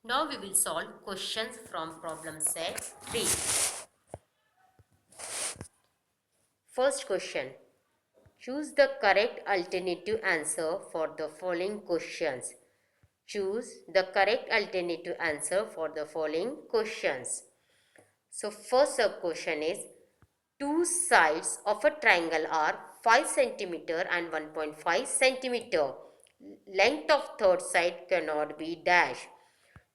Now we will solve questions from problem set 3. First question. Choose the correct alternative answer for the following questions. Choose the correct alternative answer for the following questions. So first sub question is, two sides of a triangle are 5 centimeter and 1.5 centimeter. Length of third side cannot be dash.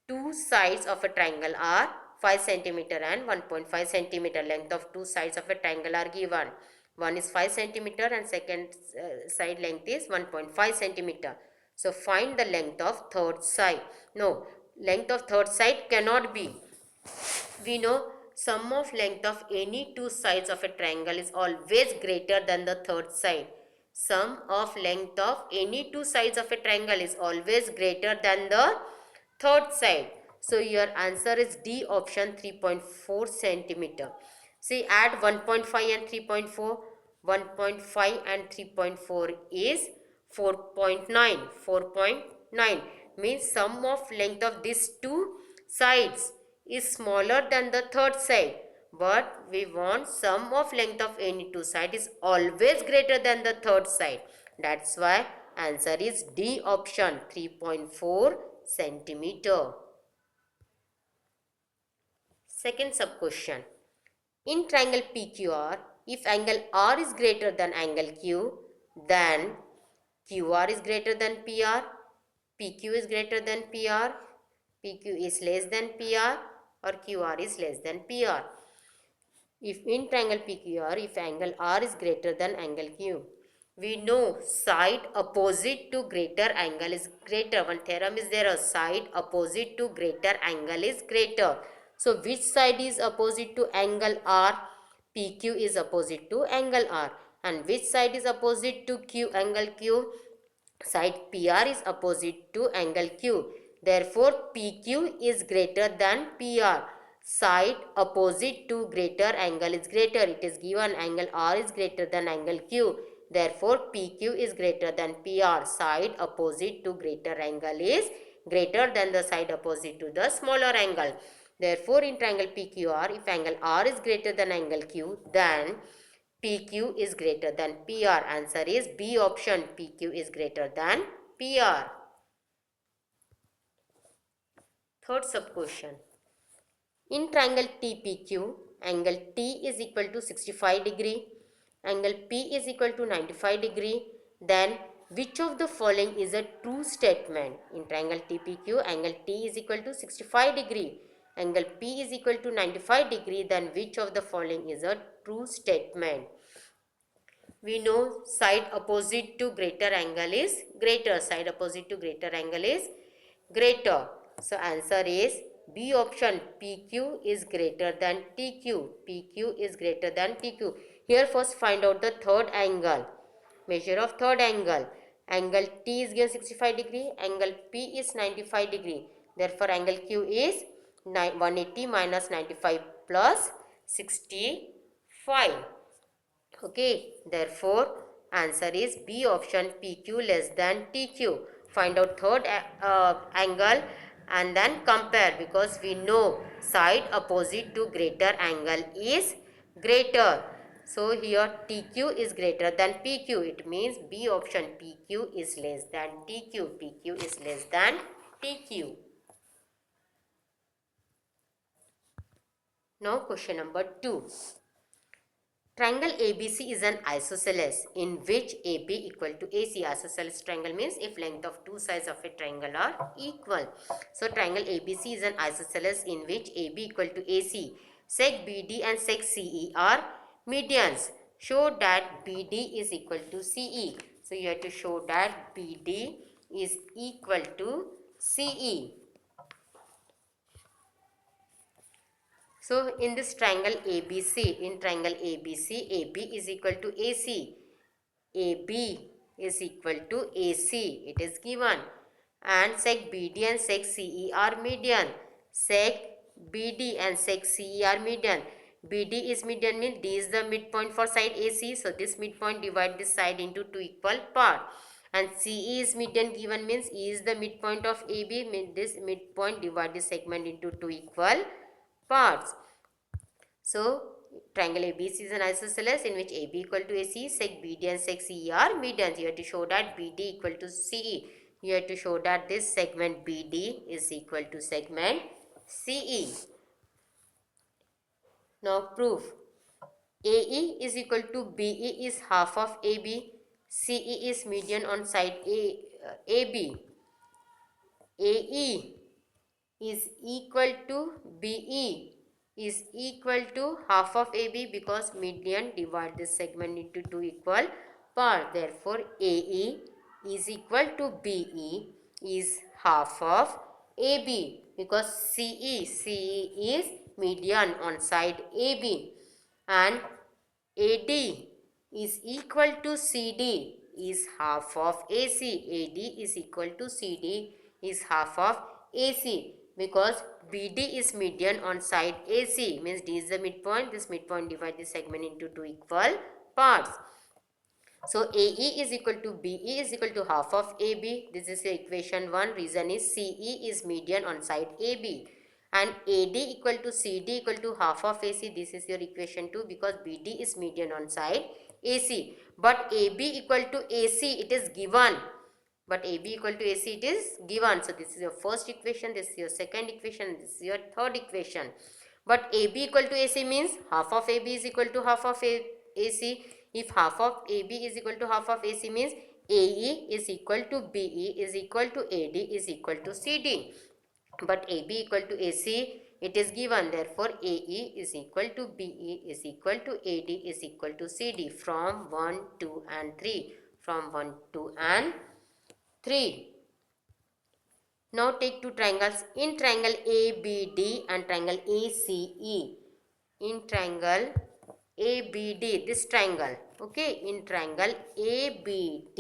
Two sides of a triangle are 5 centimeter and 1.5 centimeter. Length of two sides of a triangle are given. One is 5 centimeter and second side length is 1.5 centimeter. So find the length of third side. No, length of third side cannot be. We know sum of length of any two sides of a triangle is always greater than the third side. Sum of length of any two sides of a triangle is always greater than the third side. So your answer is D option 3.4 centimeter. See, add 1.5 and 3.4. 1.5 and 3.4 is 4.9. 4.9 means sum of length of these two sides is smaller than the third side. But we want sum of length of any two side is always greater than the third side. That's why answer is D option 3.4 centimeter. Second sub question. In triangle PQR, if angle R is greater than angle Q, then QR is greater than PR, PQ is greater than PR, PQ is less than PR, or QR is less than PR. If in triangle PQR, if angle R is greater than angle Q, we know side opposite to greater angle is greater. One theorem is there, a side opposite to greater angle is greater. So which side is opposite to angle R? PQ is opposite to angle R. And which side is opposite to Q, angle Q? Side PR is opposite to angle Q. Therefore, PQ is greater than PR. Side opposite to greater angle is greater. It is given angle R is greater than angle Q. Therefore, PQ is greater than PR. Side opposite to greater angle is greater than the side opposite to the smaller angle. Therefore, in triangle PQR, if angle R is greater than angle Q, then PQ is greater than PR. Answer is B option. PQ is greater than PR. Third sub question. In triangle TPQ, angle T is equal to 65 degree, angle P is equal to 95 degree, then which of the following is a true statement? In triangle TPQ, angle T is equal to 65 degree, angle P is equal to 95 degree, then which of the following is a true statement? We know side opposite to greater angle is greater. Side opposite to greater angle is greater. So answer is B option. PQ is greater than TQ. PQ is greater than TQ. Here first find out the third angle. Measure of third angle. Angle T is given 65 degree. Angle P is 95 degree. Therefore angle Q is 180 minus 95 plus 65. Okay, therefore answer is B option. PQ less than TQ. Find out third angle and then compare, because we know side opposite to greater angle is greater. So here TQ is greater than PQ. It means B option. PQ is less than TQ. PQ is less than TQ. Now question number 2. Triangle ABC is an isosceles in which AB equal to AC. Isosceles triangle means if length of two sides of a triangle are equal. So triangle ABC is an isosceles in which AB equal to AC. Sec BD and sec CE are medians. Show that BD is equal to CE. So you have to show that BD is equal to CE. So in this triangle ABC, in triangle ABC, AB is equal to AC. AB is equal to AC. It is given. And sec BD and sec CE are median. Sec BD and sec CE are median. BD is median means D is the midpoint for side AC. So this midpoint divide this side into two equal parts. and CE is median given means E is the midpoint of AB. This midpoint divide this segment into two equal parts. So triangle ABC is an isosceles in which AB equal to AC, sec BD and sec CE are medians. You have to show that BD equal to CE. You have to show that this segment BD is equal to segment CE. Now proof. AE is equal to BE is half of AB. CE is median on side AB. AE is equal to BE is equal to half of AB because median divide this segment into two equal parts. Therefore, AE is equal to BE is half of AB because CE is median on side AB, and AD is equal to CD is half of AC. AD is equal to CD is half of AC because BD is median on side AC, means D is the midpoint. This midpoint divide this segment into two equal parts. So AE is equal to BE is equal to half of AB. This is the equation 1. Reason is CE is median on side AB. And AD equal to CD equal to half of AC. This is your equation 2 because BD is median on side AC. But AB equal to AC it is given. But AB equal to AC it is given. So this is your first equation, this is your second equation, this is your third equation. But AB equal to AC means half of AB is equal to half of AC. If half of AB is equal to half of AC means AE is equal to BE is equal to AD is equal to CD. But AB equal to AC it is given. Therefore, AE is equal to BE is equal to AD is equal to CD from 1, 2 and 3. From 1, 2 and 3. Now take two triangles. In triangle ABD and triangle ACE. In triangle ABD, this triangle. Okay, in triangle ABD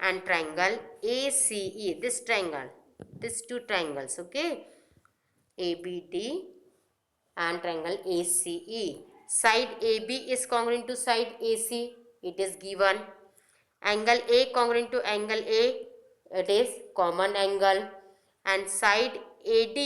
and triangle ACE, this triangle. These two triangles. Okay, ABD and triangle ACE. Side AB is congruent to side AC. It is given. Angle A congruent to angle A. It is common angle. And side AD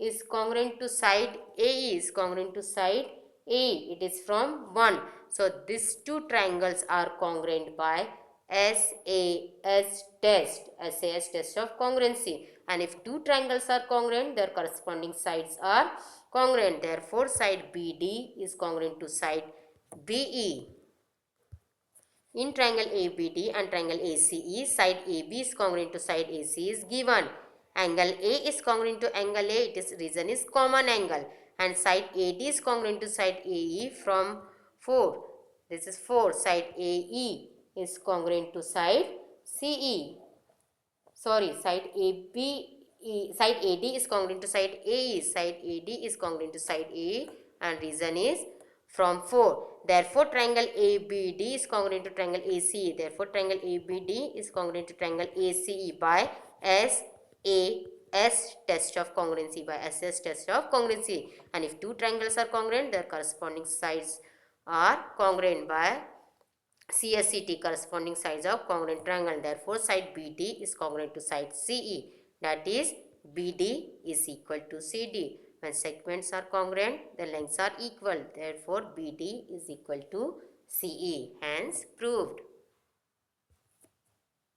is congruent to side AE is congruent to side AE. It is from 1. So these two triangles are congruent by SAS test of congruency. And if two triangles are congruent, their corresponding sides are congruent. Therefore, side BD is congruent to side BE. In triangle ABD and triangle ACE, side AB is congruent to side AC is given. Angle A is congruent to angle A, reason is common angle. And side AD is congruent to side AE from 4. This is 4. Side AE is congruent to side CE. Sorry, side AD is congruent to side AE. Side AD is congruent to side AE, and reason is from 4. Therefore, triangle ABD is congruent to triangle ACE. Therefore, triangle ABD is congruent to triangle ACE by SAS test of congruency. By SAS test of congruency. And if two triangles are congruent, their corresponding sides are congruent by CSCT, corresponding sides of congruent triangle. Therefore, side BD is congruent to side CE. That is, BD is equal to CD. When segments are congruent, the lengths are equal. Therefore, BD is equal to CE. Hence, proved.